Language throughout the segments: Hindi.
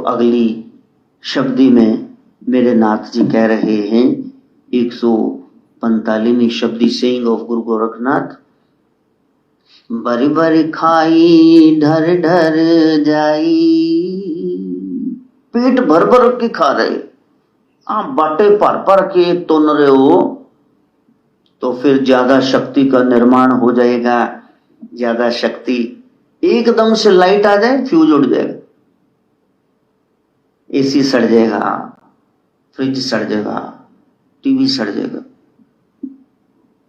अगली शब्दी में मेरे नाथ जी कह रहे हैं 145वीं शब्दी सेइंग ऑफ गुरु गोरखनाथ। बरी बरी खाई ढर ढर जाई, पेट भर भर के खा रहे, आप बाटे भर भर के तुन रहे हो तो फिर ज्यादा शक्ति का निर्माण हो जाएगा। ज्यादा शक्ति, एकदम से लाइट आ जाए फ्यूज उड़ जाएगा, एसी सड़ जाएगा, फ्रिज सड़ जाएगा, टीवी सड़ जाएगा।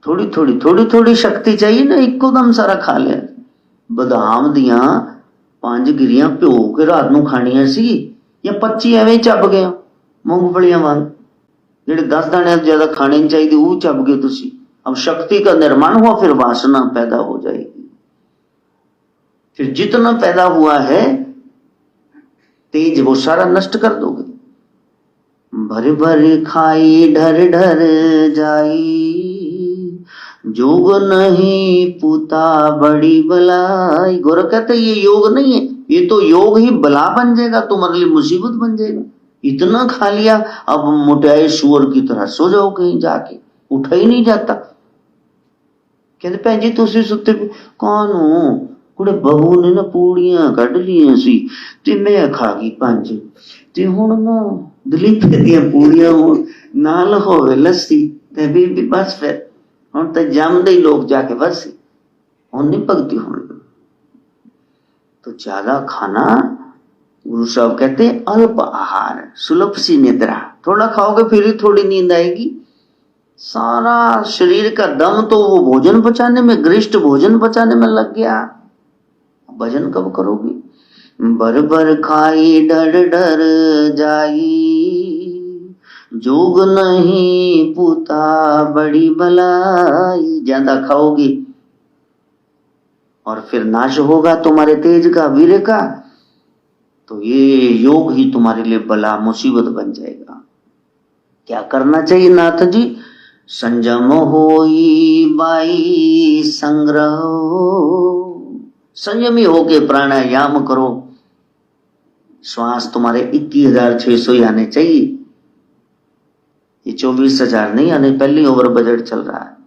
थोड़ी थोड़ी थोड़ी थोड़ी शक्ति चाहिए ना, एकदम सारा खा ले। बदाम दिया 5 गिरियां भ्यो के रात नू खानियां सी या 25 एवें चब गए मूंगफलियां वांग, जेडे 10 दाने ज्यादा खाने नहीं चाहिए वो चब गए तुसी। अब शक्ति का निर्माण हुआ, फिर वासना पैदा हो जाएगी। फिर जितना पैदा हुआ है तेज वो सारा नष्ट कर दोगे। भर भर खाई ढर ढर जाई, जोग नहीं पूता बड़ी बलाई। गोरख कहते ये योग नहीं है, ये तो योग ही बला बन जाएगा, तुम्हारे लिए मुसीबत बन जाएगा। इतना खा लिया अब मोटाए सुअर की तरह सो जाओ कहीं जाके, उठा ही नहीं जाता। कहते भैन जी तुसी सुते कौन हो? कुड़े बहू ने ना पूड़ियां कढ़ लिया सी ते मैं खा गई 5 ते हुण ना दलीप दियां पूड़ियां हो नाल होवे लस्सी ते भी बस फिर हुण ते जमदे ही लोग जाके बस हुण नहीं भगती। हुण तो ज्यादा खाना, गुरु साहब कहते अल्प आहार सुलभ सी निद्रा। थोड़ा खाओगे फिर ही थोड़ी नींद आएगी। सारा शरीर का दम तो वो भोजन पचाने में, गरिष्ठ भोजन पचाने में लग गया, भजन कब करोगी? बर बर खाई डर डर जाई, जोग नहीं पूता बड़ी बलाई। ज्यादा खाओगी और फिर नाश होगा तुम्हारे तेज का, वीर्य का, तो ये योग ही तुम्हारे लिए बला मुसीबत बन जाएगा। क्या करना चाहिए नाथ जी? संयम होई बाई संग्रह, संयमी होके प्राणायाम करो। श्वास तुम्हारे 21,600 आने चाहिए, ये 24,000 नहीं आने। पहली ओवर बजट चल रहा है।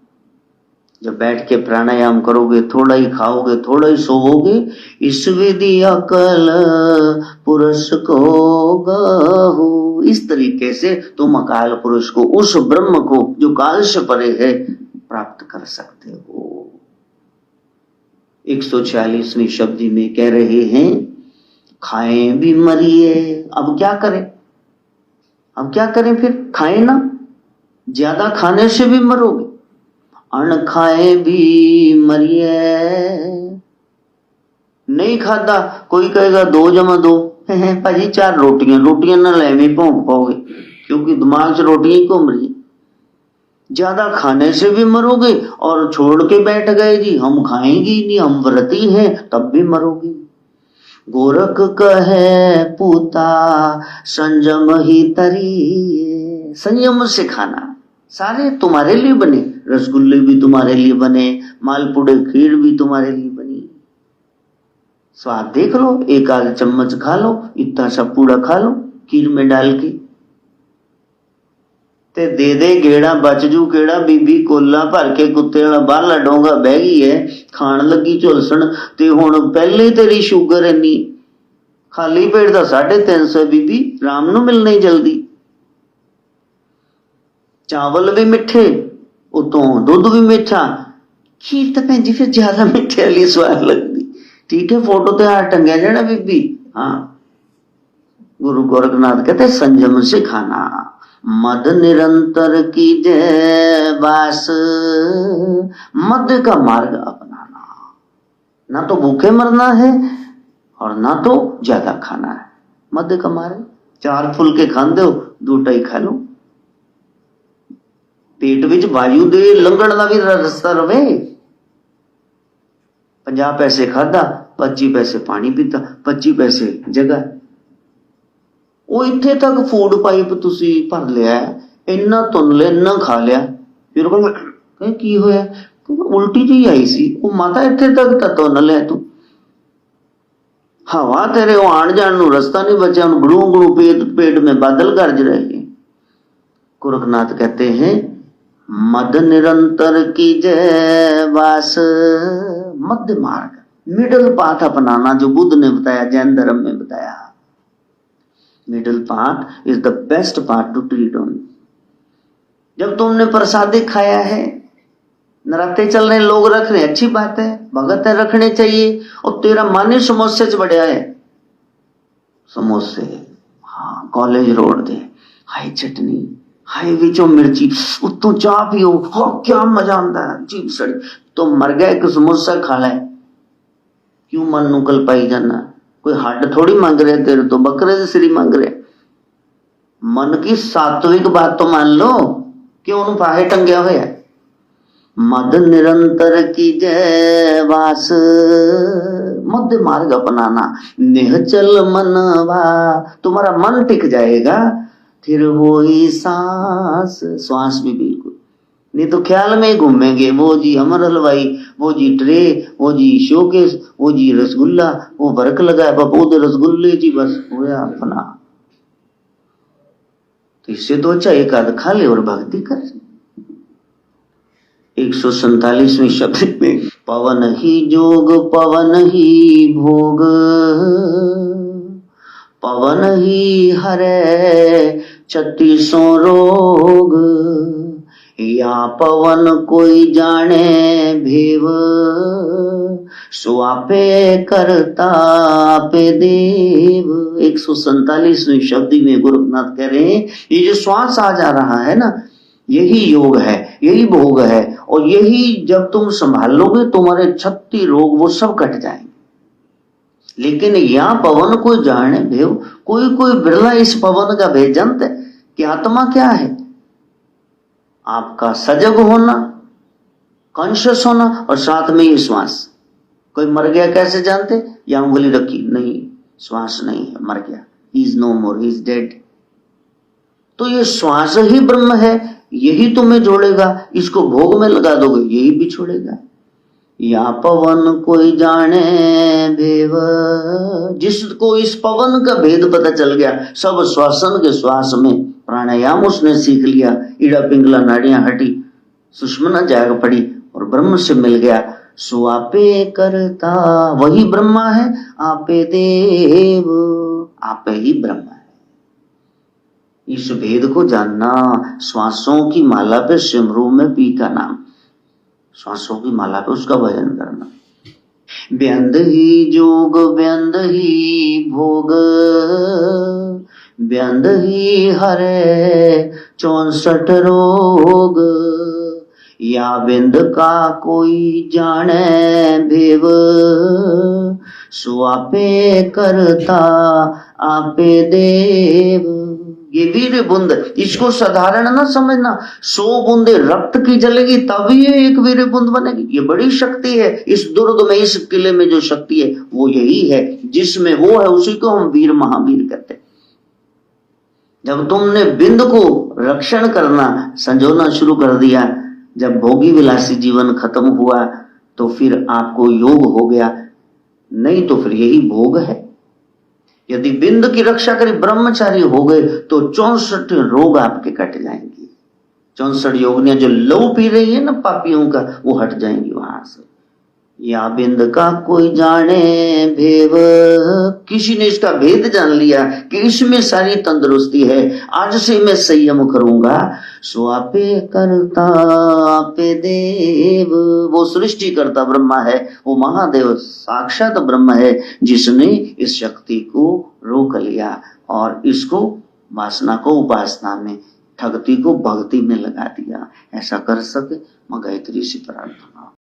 जब बैठ के प्राणायाम करोगे, थोड़ा ही खाओगे, थोड़ा ही सोओगे, इस विधि अकल पुरुष को गहु। इस तरीके से तुम अकाल पुरुष को, उस ब्रह्म को जो काल से परे है, प्राप्त कर सकते हो। 146वीं शब्दी में कह रहे हैं खाएं भी मरिए। अब क्या करें? अब क्या करें? फिर खाएं ना, ज्यादा खाने से भी मरोगे। अन्न खाए भी मरिए, नहीं खाता कोई कहेगा 2 जमा 2 भाजी 4 रोटियां ना ले में भोंक पाओगे, क्योंकि दिमाग से रोटियां ही घूम रही। ज्यादा खाने से भी मरोगे और छोड़ के बैठ गए जी हम खाएंगे ही नहीं, हम व्रती हैं, तब भी मरोगे। गोरख कहे पूता संयम ही तरी, संयम से खाना। सारे तुम्हारे लिए बने, रसगुल्ले भी तुम्हारे लिए बने, मालपुड़े खीर भी तुम्हारे लिए बनी। स्वाद देख लो, 1 आध चम्मच खा लो, इतना सा पूड़ा खा लो खीर में डाल के। ते दे दे गेड़ा बच जू केड़ा, बीबी कोला भर के कुत्ते वाला बाहला डोंगा बह गई है, खाण लगी झुलसण ते हुण पहले तेरी शुगर इन्नी, खाली पेट दा 350 बीबी राम नू मिलना ही जल्दी। चावल भी मिठे, उतों दूध भी मीठा, खीर तो भैन जी फिर ज्यादा मिठे वाली स्वाद लगती। ठीक है, फोटो ते हाथ टंगया जाना बीबी। हाँ, गुरु गोरखनाथ कहते संयम से खाना। मद निरंतर की जय बास, मद का मार्ग अपनाना। ना तो भूखे मरना है और ना तो ज्यादा खाना है। मद का मार्ग, 4 फुलके खांदे हो, 2 टाई खा लो। पेट विच वायु दे लंघण दा भी रस्ता रवे। 50 पैसे खादा, 25 पैसे पानी पीता, 25 पैसे जगह। वो इत्थे तक फूड पाइप तुसी भर लिया, इन्ना तुन लिया, इन्ना खा लिया, फिर कहे की होया? उल्टी जी आई सी, वो माता इत्थे तक तुन लिया तू। हवा तेरे वो आण जान नु रास्ता नहीं बचा, गुड़ू गुड़ू पेट में बादल गरज रहे। गोरखनाथ कहते हैं मद निरंतर की जय वास, मध्य मार्ग, मिडल पाथ अपनाना, जो बुद्ध ने बताया, जैन धर्म में बताया। Middle path is the best path to treat on. जब तुमने प्रसादी खाया है, नराते चल रहे, लोग रख रहे, अच्छी बात है, भगत है, रखने चाहिए। और तेरा मन ही समोसे च बढ़िया है, समोसे, हाँ कॉलेज रोड दे, हाई चटनी, हाई विचो मिर्ची, उतो चाह पियो, हो क्या मजा आता है, जीभ सड़ी। तो मर गया एक समोसा खा ले, क्यों मन नु कल पाई जाना? कोई हड्ड थोड़ी मांग रहे तेरे, तो बकरे से श्री मांग रहे। मन की सात्विक बात तो मान लो, क्यों नु फाहे टंगया हुआ। मद निरंतर की जय वास, मध्य मार्ग अपनाना, निहचल मनवा, तुम्हारा मन टिक जाएगा, फिर वो ही सांस, श्वास भी बिल्कुल नहीं तो ख्याल में घूमेंगे, वो जी अमर हलवाई, वो जी ट्रे, वो जी शोकेस, वो जी रसगुल्ला, वो बरक लगा है बपोद रसगुल्ले जी, बस होया अपना। तो इससे तो अच्छा एक आध खा ले और भक्ति कर। 147वें शब्द में पवन ही जोग पवन ही भोग, पवन ही हरे 36 रोग, या पवन कोई जाने भेव, सो आपे करता आपे देव। 147वें शब्द में गोरखनाथ कह रहे हैं, ये जो श्वास आ जा रहा है ना, यही योग है, यही भोग है, और यही जब तुम संभाल लोगे तुम्हारे 36 रोग वो सब कट जाएंगे। लेकिन यहाँ पवन को जाने भेव, कोई कोई बिरला इस पवन का भेद जानते कि आत्मा क्या है। आपका सजग होना, कॉन्शियस होना, और साथ में ये श्वास। कोई मर गया कैसे जानते? या उंगली रखी, नहीं श्वास नहीं है, मर गया, he is no more, he is dead. तो ये श्वास ही ब्रह्म है, यही तुम्हें जोड़ेगा। इसको भोग में लगा दोगे, यही भी छोड़ेगा। या पवन कोई जाने भेव, जिसको इस पवन का भेद पता चल गया, सब श्वासन के श्वास में प्राणायाम उसने सीख लिया, ईड़ा पिंगला नाड़ियां हटी, सुषमना जाग पड़ी और ब्रह्म से मिल गया। सो आपे करता, वही ब्रह्मा है, आपे देव, आपे ही ब्रह्म है। इस भेद को जानना, श्वासों की माला पे सिमरू में पी का नाम, श्वासों की माला पे उसका भजन करना। व्यंद ही जोग व्यंद ही भोग, व्यंद ही हरे 64 रोग, या बिंद का कोई जाने भेव, सो आपे करता आपे देव। ये वीर बूंद, इसको साधारण ना समझना। 100 बूंदे रक्त की जलेगी तभी ये एक वीर बूंद बनेगी। ये बड़ी शक्ति है। इस दुर्ग में, इस किले में जो शक्ति है वो यही है, जिसमें वो है उसी को हम वीर महावीर कहते हैं। जब तुमने बिंद को रक्षण करना, संजोना शुरू कर दिया, जब भोगी विलासी जीवन खत्म हुआ, तो फिर आपको योग हो गया, नहीं तो फिर यही भोग है। यदि बिंद की रक्षा करी, ब्रह्मचारी हो गए, तो 64 रोग आपके कट जाएंगे। 64 योगियां जो लहू पी रही है ना पापियों का, वो हट जाएंगी वहां से। या बिंद का कोई जाने भेव, किसी ने इसका भेद जान लिया कि इसमें सारी तंदुरुस्ती है, आज से मैं संयम करूंगा। सो आपे करता आपे देव, वो सृष्टि करता ब्रह्मा है, वो महादेव साक्षात ब्रह्म है, जिसने इस शक्ति को रोक लिया और इसको वासना को उपासना में, ठगती को भक्ति में लगा दिया। ऐसा कर सके मैं गायत्री से प्रार्थना।